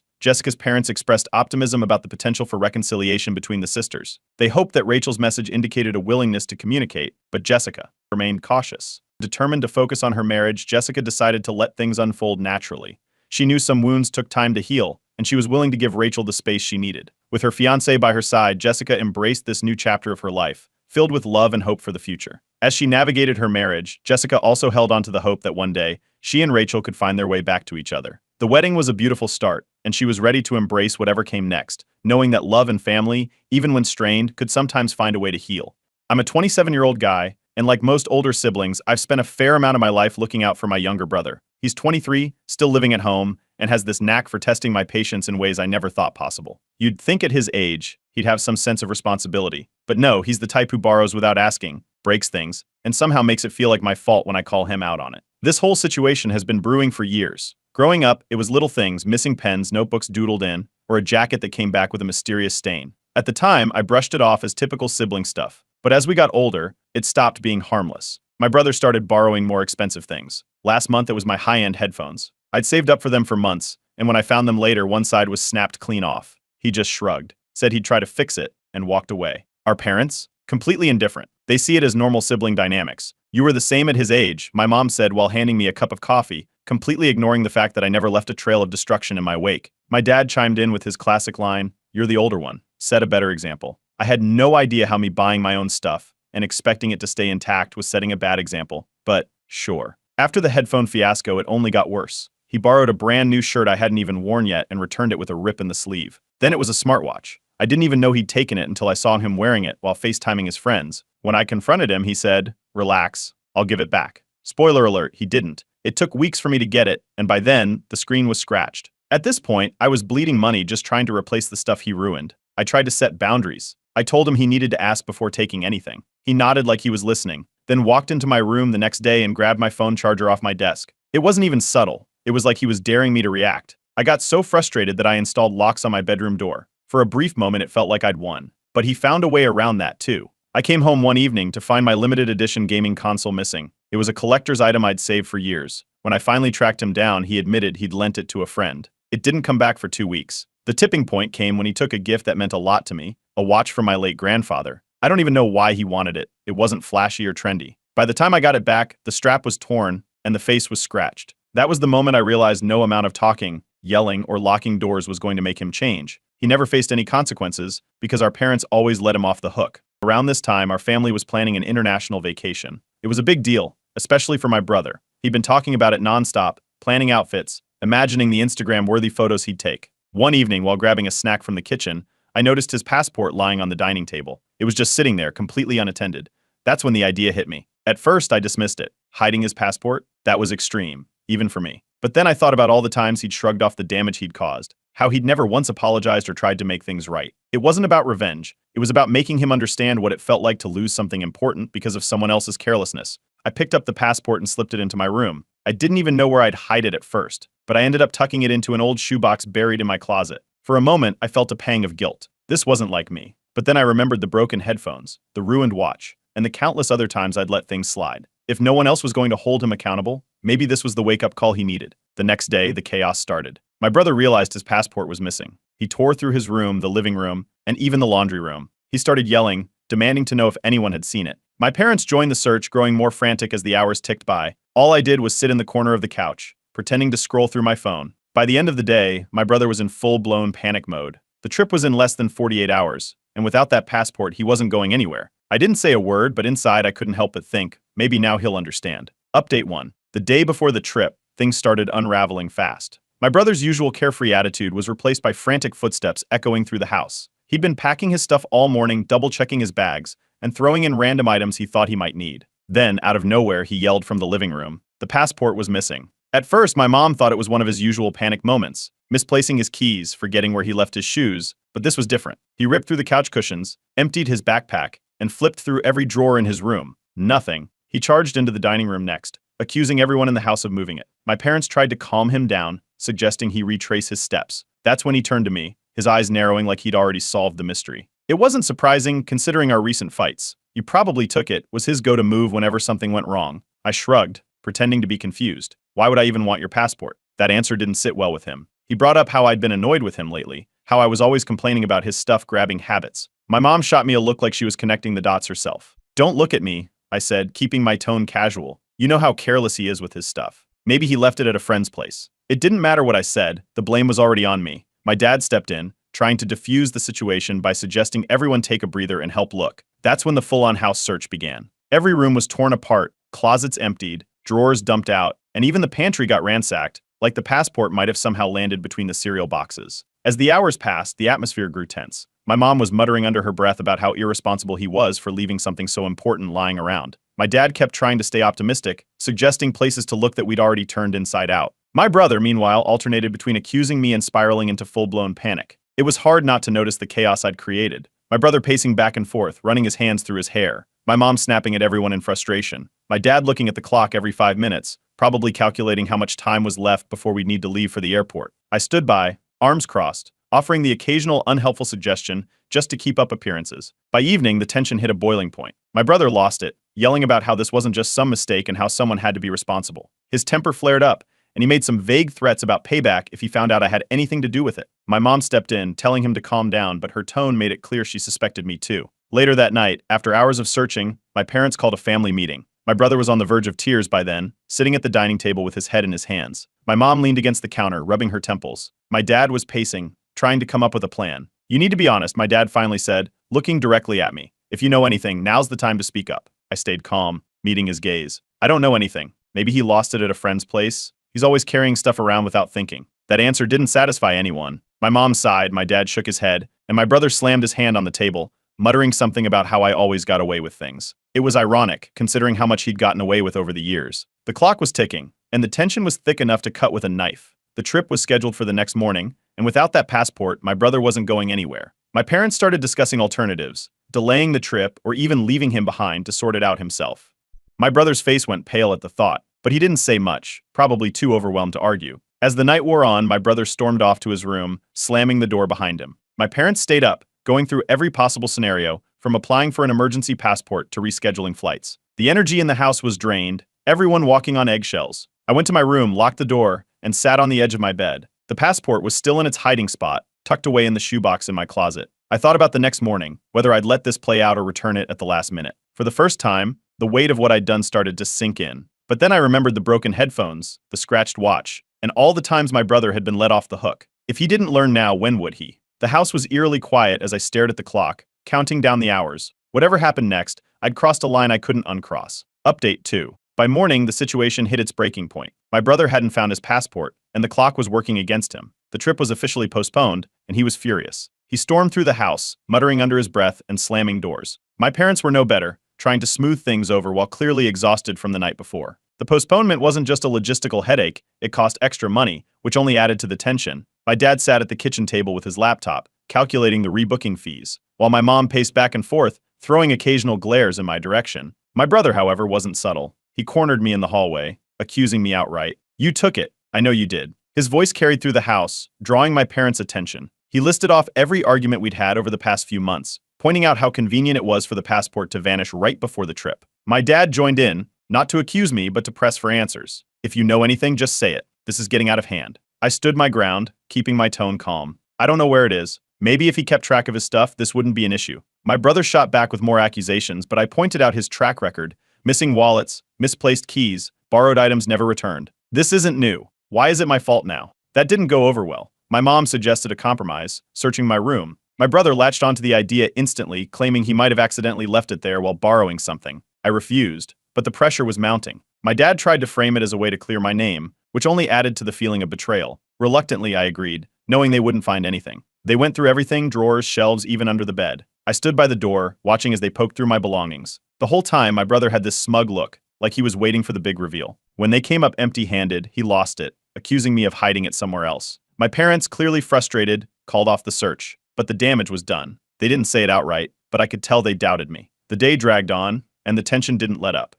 Jessica's parents expressed optimism about the potential for reconciliation between the sisters. They hoped that Rachel's message indicated a willingness to communicate, but Jessica remained cautious. Determined to focus on her marriage, Jessica decided to let things unfold naturally. She knew some wounds took time to heal, and she was willing to give Rachel the space she needed. With her fiancé by her side, Jessica embraced this new chapter of her life, filled with love and hope for the future. As she navigated her marriage, Jessica also held on to the hope that one day, she and Rachel could find their way back to each other. The wedding was a beautiful start, and she was ready to embrace whatever came next, knowing that love and family, even when strained, could sometimes find a way to heal. I'm a 27-year-old guy, and like most older siblings, I've spent a fair amount of my life looking out for my younger brother. He's 23, still living at home, and has this knack for testing my patience in ways I never thought possible. You'd think at his age, he'd have some sense of responsibility. But no, he's the type who borrows without asking, breaks things, and somehow makes it feel like my fault when I call him out on it. This whole situation has been brewing for years. Growing up, it was little things, missing pens, notebooks doodled in, or a jacket that came back with a mysterious stain. At the time, I brushed it off as typical sibling stuff. But as we got older, it stopped being harmless. My brother started borrowing more expensive things. Last month, it was my high-end headphones. I'd saved up for them for months, and when I found them later, one side was snapped clean off. He just shrugged, said he'd try to fix it, and walked away. Our parents? Completely indifferent. They see it as normal sibling dynamics. "You were the same at his age," my mom said while handing me a cup of coffee, completely ignoring the fact that I never left a trail of destruction in my wake. My dad chimed in with his classic line, "You're the older one." Set a better example. I had no idea how me buying my own stuff and expecting it to stay intact was setting a bad example, but sure. After the headphone fiasco, it only got worse. He borrowed a brand new shirt I hadn't even worn yet and returned it with a rip in the sleeve. Then it was a smartwatch. I didn't even know he'd taken it until I saw him wearing it while FaceTiming his friends. When I confronted him, he said, "Relax, I'll give it back." Spoiler alert, he didn't. It took weeks for me to get it, and by then, the screen was scratched. At this point, I was bleeding money just trying to replace the stuff he ruined. I tried to set boundaries. I told him he needed to ask before taking anything. He nodded like he was listening, then walked into my room the next day and grabbed my phone charger off my desk. It wasn't even subtle. It was like he was daring me to react. I got so frustrated that I installed locks on my bedroom door. For a brief moment, it felt like I'd won. But he found a way around that, too. I came home one evening to find my limited edition gaming console missing. It was a collector's item I'd saved for years. When I finally tracked him down, he admitted he'd lent it to a friend. It didn't come back for 2 weeks. The tipping point came when he took a gift that meant a lot to me, a watch from my late grandfather. I don't even know why he wanted it. It wasn't flashy or trendy. By the time I got it back, the strap was torn and the face was scratched. That was the moment I realized no amount of talking, yelling, or locking doors was going to make him change. He never faced any consequences because our parents always let him off the hook. Around this time, our family was planning an international vacation. It was a big deal, especially for my brother. He'd been talking about it nonstop, planning outfits, imagining the Instagram-worthy photos he'd take. One evening, while grabbing a snack from the kitchen, I noticed his passport lying on the dining table. It was just sitting there, completely unattended. That's when the idea hit me. At first, I dismissed it. Hiding his passport? That was extreme, even for me. But then I thought about all the times he'd shrugged off the damage he'd caused, how he'd never once apologized or tried to make things right. It wasn't about revenge. It was about making him understand what it felt like to lose something important because of someone else's carelessness. I picked up the passport and slipped it into my room. I didn't even know where I'd hide it at first, but I ended up tucking it into an old shoebox buried in my closet. For a moment, I felt a pang of guilt. This wasn't like me. But then I remembered the broken headphones, the ruined watch, and the countless other times I'd let things slide. If no one else was going to hold him accountable, maybe this was the wake-up call he needed. The next day, the chaos started. My brother realized his passport was missing. He tore through his room, the living room, and even the laundry room. He started yelling, demanding to know if anyone had seen it. My parents joined the search, growing more frantic as the hours ticked by. All I did was sit in the corner of the couch, pretending to scroll through my phone. By the end of the day, my brother was in full-blown panic mode. The trip was in less than 48 hours, and without that passport, he wasn't going anywhere. I didn't say a word, but inside I couldn't help but think, maybe now he'll understand. Update 1. The day before the trip, things started unraveling fast. My brother's usual carefree attitude was replaced by frantic footsteps echoing through the house. He'd been packing his stuff all morning, double-checking his bags, and throwing in random items he thought he might need. Then, out of nowhere, he yelled from the living room. The passport was missing. At first, my mom thought it was one of his usual panic moments, misplacing his keys, forgetting where he left his shoes, but this was different. He ripped through the couch cushions, emptied his backpack, and flipped through every drawer in his room. Nothing. He charged into the dining room next, accusing everyone in the house of moving it. My parents tried to calm him down, suggesting he retrace his steps. That's when he turned to me, his eyes narrowing like he'd already solved the mystery. It wasn't surprising, considering our recent fights. "You probably took it," was his go-to move whenever something went wrong. I shrugged, pretending to be confused. "Why would I even want your passport?" That answer didn't sit well with him. He brought up how I'd been annoyed with him lately, how I was always complaining about his stuff-grabbing habits. My mom shot me a look like she was connecting the dots herself. "Don't look at me," I said, keeping my tone casual. "You know how careless he is with his stuff. Maybe he left it at a friend's place." It didn't matter what I said, the blame was already on me. My dad stepped in, trying to defuse the situation by suggesting everyone take a breather and help look. That's when the full-on house search began. Every room was torn apart, closets emptied, drawers dumped out, and even the pantry got ransacked, like the passport might have somehow landed between the cereal boxes. As the hours passed, the atmosphere grew tense. My mom was muttering under her breath about how irresponsible he was for leaving something so important lying around. My dad kept trying to stay optimistic, suggesting places to look that we'd already turned inside out. My brother, meanwhile, alternated between accusing me and spiraling into full-blown panic. It was hard not to notice the chaos I'd created. My brother pacing back and forth, running his hands through his hair. My mom snapping at everyone in frustration. My dad looking at the clock every 5 minutes, probably calculating how much time was left before we'd need to leave for the airport. I stood by, arms crossed, offering the occasional unhelpful suggestion just to keep up appearances. By evening, the tension hit a boiling point. My brother lost it, yelling about how this wasn't just some mistake and how someone had to be responsible. His temper flared up, and he made some vague threats about payback if he found out I had anything to do with it. My mom stepped in, telling him to calm down, but her tone made it clear she suspected me too. Later that night, after hours of searching, my parents called a family meeting. My brother was on the verge of tears by then, sitting at the dining table with his head in his hands. My mom leaned against the counter, rubbing her temples. My dad was pacing, trying to come up with a plan. "You need to be honest," my dad finally said, looking directly at me. "If you know anything, now's the time to speak up." I stayed calm, meeting his gaze. "I don't know anything. Maybe he lost it at a friend's place. He's always carrying stuff around without thinking." That answer didn't satisfy anyone. My mom sighed, my dad shook his head, and my brother slammed his hand on the table, muttering something about how I always got away with things. It was ironic, considering how much he'd gotten away with over the years. The clock was ticking, and the tension was thick enough to cut with a knife. The trip was scheduled for the next morning, and without that passport, my brother wasn't going anywhere. My parents started discussing alternatives, delaying the trip or even leaving him behind to sort it out himself. My brother's face went pale at the thought, but he didn't say much, probably too overwhelmed to argue. As the night wore on, my brother stormed off to his room, slamming the door behind him. My parents stayed up, going through every possible scenario, from applying for an emergency passport to rescheduling flights. The energy in the house was drained, everyone walking on eggshells. I went to my room, locked the door, and sat on the edge of my bed. The passport was still in its hiding spot, tucked away in the shoebox in my closet. I thought about the next morning, whether I'd let this play out or return it at the last minute. For the first time, the weight of what I'd done started to sink in. But then I remembered the broken headphones, the scratched watch, and all the times my brother had been let off the hook. If he didn't learn now, when would he? The house was eerily quiet as I stared at the clock, counting down the hours. Whatever happened next, I'd crossed a line I couldn't uncross. Update 2. By morning, the situation hit its breaking point. My brother hadn't found his passport, and the clock was working against him. The trip was officially postponed, and he was furious. He stormed through the house, muttering under his breath and slamming doors. My parents were no better, trying to smooth things over while clearly exhausted from the night before. The postponement wasn't just a logistical headache, it cost extra money, which only added to the tension. My dad sat at the kitchen table with his laptop, calculating the rebooking fees, while my mom paced back and forth, throwing occasional glares in my direction. My brother, however, wasn't subtle. He cornered me in the hallway, accusing me outright. "You took it. I know you did." His voice carried through the house, drawing my parents' attention. He listed off every argument we'd had over the past few months, pointing out how convenient it was for the passport to vanish right before the trip. My dad joined in, not to accuse me, but to press for answers. "If you know anything, just say it. This is getting out of hand." I stood my ground, keeping my tone calm. "I don't know where it is. Maybe if he kept track of his stuff, this wouldn't be an issue." My brother shot back with more accusations, but I pointed out his track record: missing wallets, misplaced keys, borrowed items never returned. "This isn't new. Why is it my fault now?" That didn't go over well. My mom suggested a compromise, searching my room. My brother latched onto the idea instantly, claiming he might have accidentally left it there while borrowing something. I refused, but the pressure was mounting. My dad tried to frame it as a way to clear my name, which only added to the feeling of betrayal. Reluctantly, I agreed, knowing they wouldn't find anything. They went through everything, drawers, shelves, even under the bed. I stood by the door, watching as they poked through my belongings. The whole time, my brother had this smug look, like he was waiting for the big reveal. When they came up empty-handed, he lost it, accusing me of hiding it somewhere else. My parents, clearly frustrated, called off the search, but the damage was done. They didn't say it outright, but I could tell they doubted me. The day dragged on, and the tension didn't let up.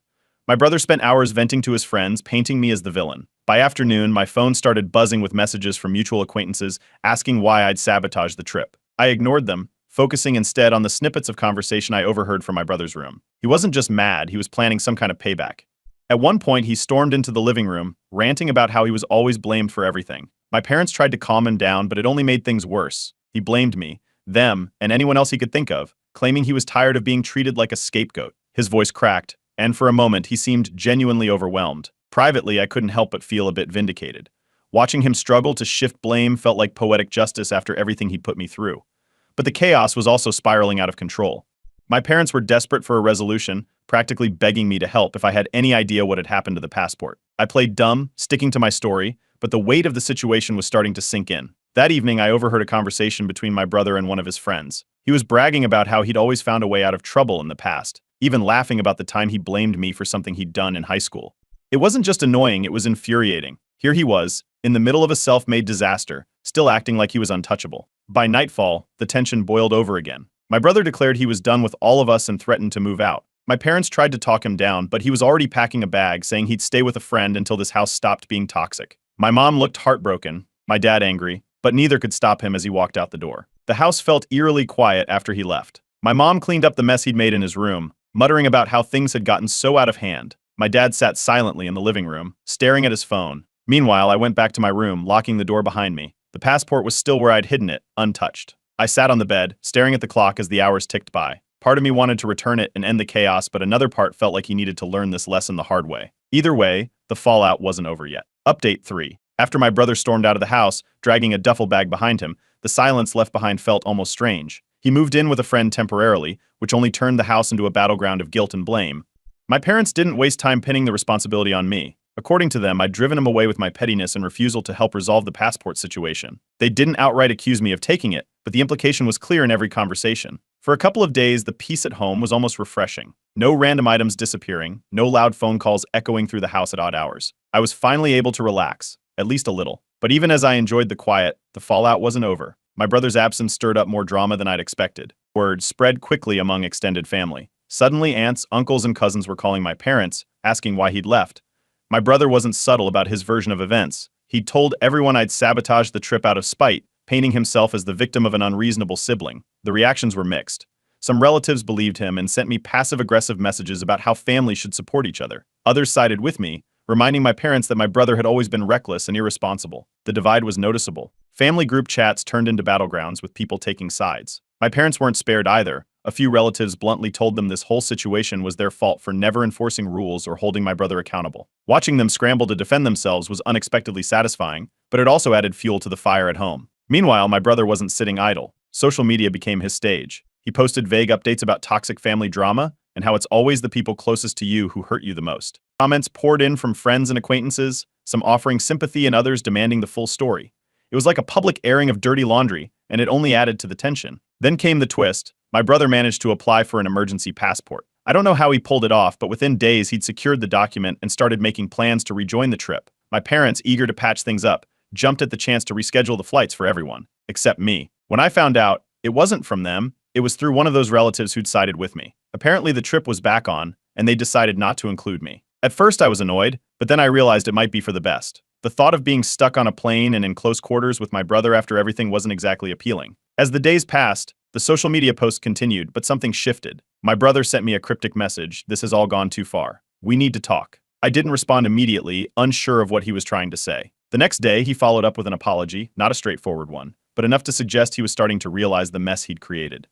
My brother spent hours venting to his friends, painting me as the villain. By afternoon, my phone started buzzing with messages from mutual acquaintances asking why I'd sabotaged the trip. I ignored them, focusing instead on the snippets of conversation I overheard from my brother's room. He wasn't just mad, he was planning some kind of payback. At one point, he stormed into the living room, ranting about how he was always blamed for everything. My parents tried to calm him down, but it only made things worse. He blamed me, them, and anyone else he could think of, claiming he was tired of being treated like a scapegoat. His voice cracked, and for a moment he seemed genuinely overwhelmed. Privately, I couldn't help but feel a bit vindicated. Watching him struggle to shift blame felt like poetic justice after everything he put me through. But the chaos was also spiraling out of control. My parents were desperate for a resolution, practically begging me to help if I had any idea what had happened to the passport. I played dumb, sticking to my story, but the weight of the situation was starting to sink in. That evening, I overheard a conversation between my brother and one of his friends. He was bragging about how he'd always found a way out of trouble in the past, even laughing about the time he blamed me for something he'd done in high school. It wasn't just annoying, it was infuriating. Here he was, in the middle of a self-made disaster, still acting like he was untouchable. By nightfall, the tension boiled over again. My brother declared he was done with all of us and threatened to move out. My parents tried to talk him down, but he was already packing a bag, saying he'd stay with a friend until this house stopped being toxic. My mom looked heartbroken, my dad angry, but neither could stop him as he walked out the door. The house felt eerily quiet after he left. My mom cleaned up the mess he'd made in his room, muttering about how things had gotten so out of hand. My dad sat silently in the living room, staring at his phone. Meanwhile, I went back to my room, locking the door behind me. The passport was still where I'd hidden it, untouched. I sat on the bed, staring at the clock as the hours ticked by. Part of me wanted to return it and end the chaos, but another part felt like he needed to learn this lesson the hard way. Either way, the fallout wasn't over yet. Update 3. After my brother stormed out of the house, dragging a duffel bag behind him, the silence left behind felt almost strange. He moved in with a friend temporarily, which only turned the house into a battleground of guilt and blame. My parents didn't waste time pinning the responsibility on me. According to them, I'd driven him away with my pettiness and refusal to help resolve the passport situation. They didn't outright accuse me of taking it, but the implication was clear in every conversation. For a couple of days, the peace at home was almost refreshing. No random items disappearing, no loud phone calls echoing through the house at odd hours. I was finally able to relax, at least a little. But even as I enjoyed the quiet, the fallout wasn't over. My brother's absence stirred up more drama than I'd expected. Word spread quickly among extended family. Suddenly, aunts, uncles, and cousins were calling my parents, asking why he'd left. My brother wasn't subtle about his version of events. He'd told everyone I'd sabotaged the trip out of spite, painting himself as the victim of an unreasonable sibling. The reactions were mixed. Some relatives believed him and sent me passive-aggressive messages about how families should support each other. Others sided with me, reminding my parents that my brother had always been reckless and irresponsible. The divide was noticeable. Family group chats turned into battlegrounds with people taking sides. My parents weren't spared either. A few relatives bluntly told them this whole situation was their fault for never enforcing rules or holding my brother accountable. Watching them scramble to defend themselves was unexpectedly satisfying, but it also added fuel to the fire at home. Meanwhile, my brother wasn't sitting idle. Social media became his stage. He posted vague updates about toxic family drama and how it's always the people closest to you who hurt you the most. Comments poured in from friends and acquaintances, some offering sympathy and others demanding the full story. It was like a public airing of dirty laundry, and it only added to the tension. Then came the twist. My brother managed to apply for an emergency passport. I don't know how he pulled it off, but within days he'd secured the document and started making plans to rejoin the trip. My parents, eager to patch things up, jumped at the chance to reschedule the flights for everyone, except me. When I found out, it wasn't from them, it was through one of those relatives who'd sided with me. Apparently the trip was back on, and they decided not to include me. At first I was annoyed, but then I realized it might be for the best. The thought of being stuck on a plane and in close quarters with my brother after everything wasn't exactly appealing. As the days passed, the social media posts continued, but something shifted. My brother sent me a cryptic message: "This has all gone too far. We need to talk." I didn't respond immediately, unsure of what he was trying to say. The next day, he followed up with an apology, not a straightforward one, but enough to suggest he was starting to realize the mess he'd created.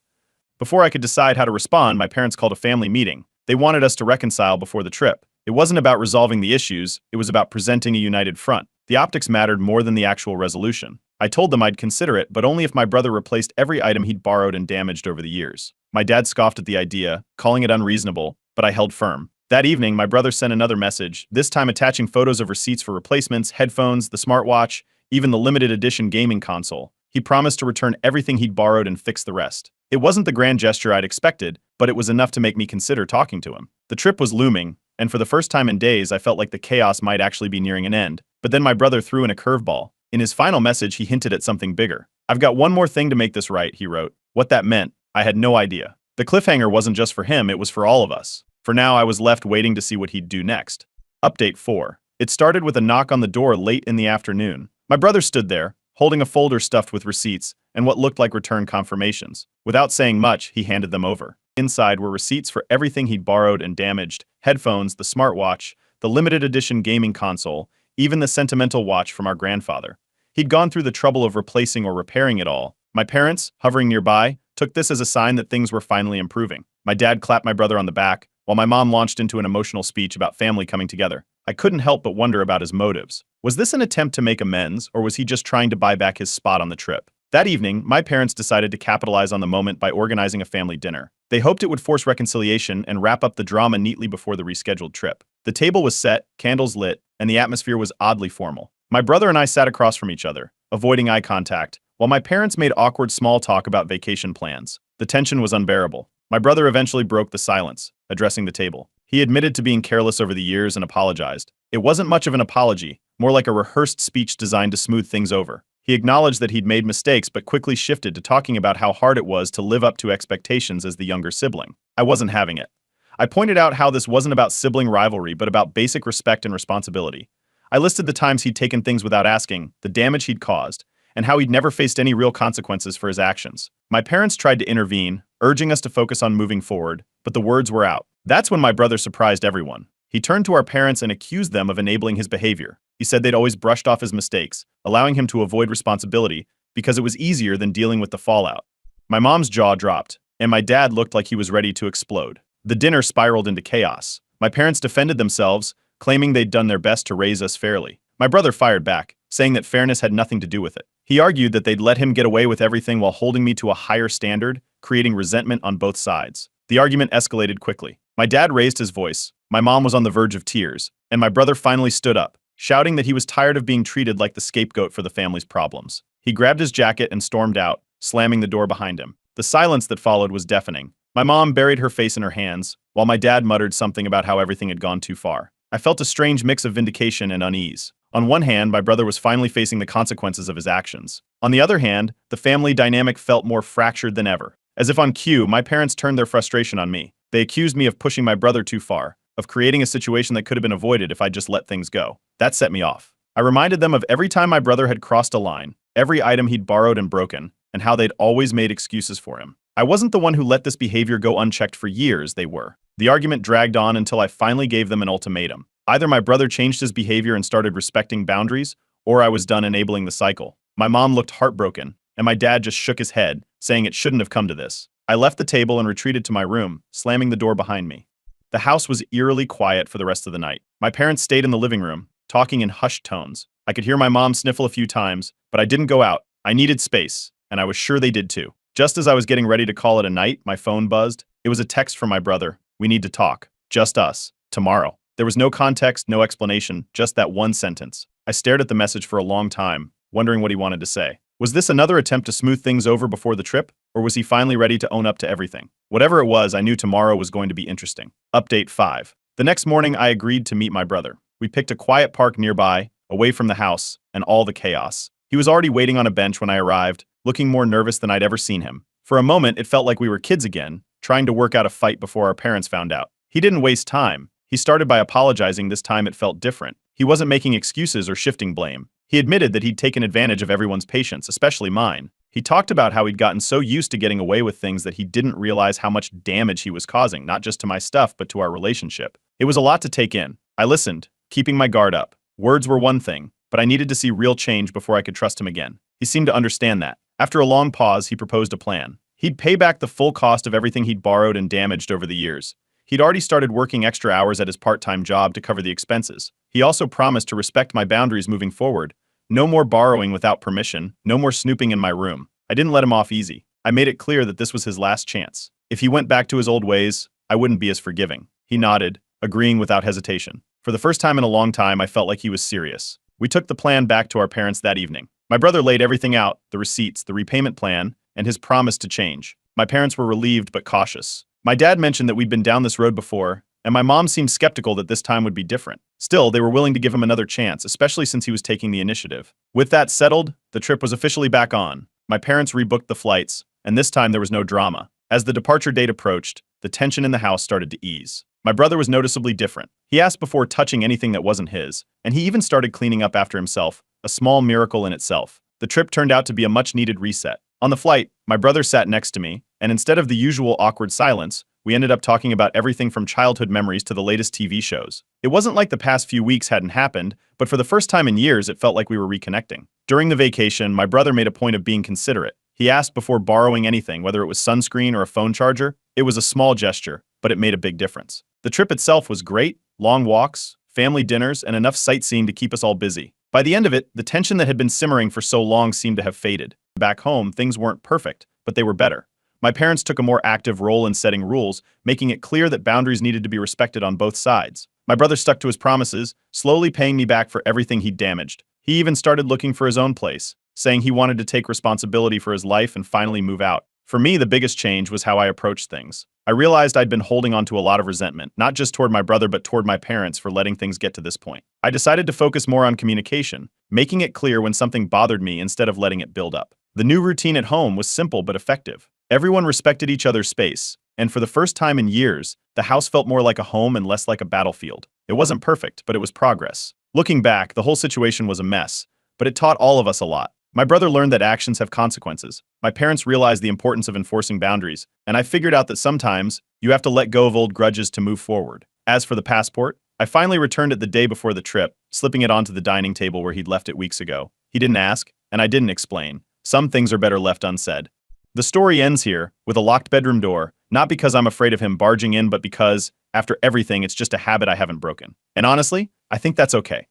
Before I could decide how to respond, my parents called a family meeting. They wanted us to reconcile before the trip. It wasn't about resolving the issues, it was about presenting a united front. The optics mattered more than the actual resolution. I told them I'd consider it, but only if my brother replaced every item he'd borrowed and damaged over the years. My dad scoffed at the idea, calling it unreasonable, but I held firm. That evening, my brother sent another message, this time attaching photos of receipts for replacements, headphones, the smartwatch, even the limited edition gaming console. He promised to return everything he'd borrowed and fix the rest. It wasn't the grand gesture I'd expected, but it was enough to make me consider talking to him. The trip was looming, and for the first time in days, I felt like the chaos might actually be nearing an end. But then my brother threw in a curveball. In his final message, he hinted at something bigger. "I've got one more thing to make this right," he wrote. What that meant, I had no idea. The cliffhanger wasn't just for him, it was for all of us. For now, I was left waiting to see what he'd do next. Update 4. It started with a knock on the door late in the afternoon. My brother stood there, holding a folder stuffed with receipts and what looked like return confirmations. Without saying much, he handed them over. Inside were receipts for everything he'd borrowed and damaged: headphones, the smartwatch, the limited edition gaming console, even the sentimental watch from our grandfather. He'd gone through the trouble of replacing or repairing it all. My parents, hovering nearby, took this as a sign that things were finally improving. My dad clapped my brother on the back, while my mom launched into an emotional speech about family coming together. I couldn't help but wonder about his motives. Was this an attempt to make amends, or was he just trying to buy back his spot on the trip? That evening, my parents decided to capitalize on the moment by organizing a family dinner. They hoped it would force reconciliation and wrap up the drama neatly before the rescheduled trip. The table was set, candles lit, and the atmosphere was oddly formal. My brother and I sat across from each other, avoiding eye contact, while my parents made awkward small talk about vacation plans. The tension was unbearable. My brother eventually broke the silence, addressing the table. He admitted to being careless over the years and apologized. It wasn't much of an apology, more like a rehearsed speech designed to smooth things over. He acknowledged that he'd made mistakes but quickly shifted to talking about how hard it was to live up to expectations as the younger sibling. I wasn't having it. I pointed out how this wasn't about sibling rivalry but about basic respect and responsibility. I listed the times he'd taken things without asking, the damage he'd caused, and how he'd never faced any real consequences for his actions. My parents tried to intervene, urging us to focus on moving forward, but the words were out. That's when my brother surprised everyone. He turned to our parents and accused them of enabling his behavior. He said they'd always brushed off his mistakes, allowing him to avoid responsibility because it was easier than dealing with the fallout. My mom's jaw dropped, and my dad looked like he was ready to explode. The dinner spiraled into chaos. My parents defended themselves, claiming they'd done their best to raise us fairly. My brother fired back, saying that fairness had nothing to do with it. He argued that they'd let him get away with everything while holding me to a higher standard, creating resentment on both sides. The argument escalated quickly. My dad raised his voice, my mom was on the verge of tears, and my brother finally stood up, shouting that he was tired of being treated like the scapegoat for the family's problems. He grabbed his jacket and stormed out, slamming the door behind him. The silence that followed was deafening. My mom buried her face in her hands, while my dad muttered something about how everything had gone too far. I felt a strange mix of vindication and unease. On one hand, my brother was finally facing the consequences of his actions. On the other hand, the family dynamic felt more fractured than ever. As if on cue, my parents turned their frustration on me. They accused me of pushing my brother too far, of creating a situation that could have been avoided if I just let things go. That set me off. I reminded them of every time my brother had crossed a line, every item he'd borrowed and broken, and how they'd always made excuses for him. I wasn't the one who let this behavior go unchecked for years, they were. The argument dragged on until I finally gave them an ultimatum. Either my brother changed his behavior and started respecting boundaries, or I was done enabling the cycle. My mom looked heartbroken, and my dad just shook his head, saying it shouldn't have come to this. I left the table and retreated to my room, slamming the door behind me. The house was eerily quiet for the rest of the night. My parents stayed in the living room, talking in hushed tones. I could hear my mom sniffle a few times, but I didn't go out. I needed space, and I was sure they did too. Just as I was getting ready to call it a night, my phone buzzed. It was a text from my brother. "We need to talk. Just us. Tomorrow." There was no context, no explanation, just that one sentence. I stared at the message for a long time, wondering what he wanted to say. Was this another attempt to smooth things over before the trip, or was he finally ready to own up to everything? Whatever it was, I knew tomorrow was going to be interesting. Update 5. The next morning, I agreed to meet my brother. We picked a quiet park nearby, away from the house, and all the chaos. He was already waiting on a bench when I arrived, looking more nervous than I'd ever seen him. For a moment, it felt like we were kids again, trying to work out a fight before our parents found out. He didn't waste time. He started by apologizing. This time it felt different. He wasn't making excuses or shifting blame. He admitted that he'd taken advantage of everyone's patience, especially mine. He talked about how he'd gotten so used to getting away with things that he didn't realize how much damage he was causing, not just to my stuff, but to our relationship. It was a lot to take in. I listened, keeping my guard up. Words were one thing, but I needed to see real change before I could trust him again. He seemed to understand that. After a long pause, he proposed a plan. He'd pay back the full cost of everything he'd borrowed and damaged over the years. He'd already started working extra hours at his part-time job to cover the expenses. He also promised to respect my boundaries moving forward, No more borrowing without permission, no more snooping in my room. I didn't let him off easy. I made it clear that this was his last chance. If he went back to his old ways, I wouldn't be as forgiving. He nodded, agreeing without hesitation. For the first time in a long time, I felt like he was serious. We took the plan back to our parents that evening. My brother laid everything out, the receipts, the repayment plan, and his promise to change. My parents were relieved but cautious. My dad mentioned that we'd been down this road before, and my mom seemed skeptical that this time would be different. Still, they were willing to give him another chance, especially since he was taking the initiative. With that settled, the trip was officially back on. My parents rebooked the flights, and this time there was no drama. As the departure date approached, the tension in the house started to ease. My brother was noticeably different. He asked before touching anything that wasn't his, and he even started cleaning up after himself, a small miracle in itself. The trip turned out to be a much-needed reset. On the flight, my brother sat next to me, and instead of the usual awkward silence, we ended up talking about everything from childhood memories to the latest TV shows. It wasn't like the past few weeks hadn't happened, but for the first time in years, it felt like we were reconnecting. During the vacation, my brother made a point of being considerate. He asked before borrowing anything, whether it was sunscreen or a phone charger. It was a small gesture, but it made a big difference. The trip itself was great, long walks, family dinners, and enough sightseeing to keep us all busy. By the end of it, the tension that had been simmering for so long seemed to have faded. Back home, things weren't perfect, but they were better. My parents took a more active role in setting rules, making it clear that boundaries needed to be respected on both sides. My brother stuck to his promises, slowly paying me back for everything he'd damaged. He even started looking for his own place, saying he wanted to take responsibility for his life and finally move out. For me, the biggest change was how I approached things. I realized I'd been holding on to a lot of resentment, not just toward my brother but toward my parents for letting things get to this point. I decided to focus more on communication, making it clear when something bothered me instead of letting it build up. The new routine at home was simple but effective. Everyone respected each other's space, and for the first time in years, the house felt more like a home and less like a battlefield. It wasn't perfect, but it was progress. Looking back, the whole situation was a mess, but it taught all of us a lot. My brother learned that actions have consequences. My parents realized the importance of enforcing boundaries, and I figured out that sometimes you have to let go of old grudges to move forward. As for the passport, I finally returned it the day before the trip, slipping it onto the dining table where he'd left it weeks ago. He didn't ask, and I didn't explain. Some things are better left unsaid. The story ends here, with a locked bedroom door, not because I'm afraid of him barging in, but because, after everything, it's just a habit I haven't broken. And honestly, I think that's okay.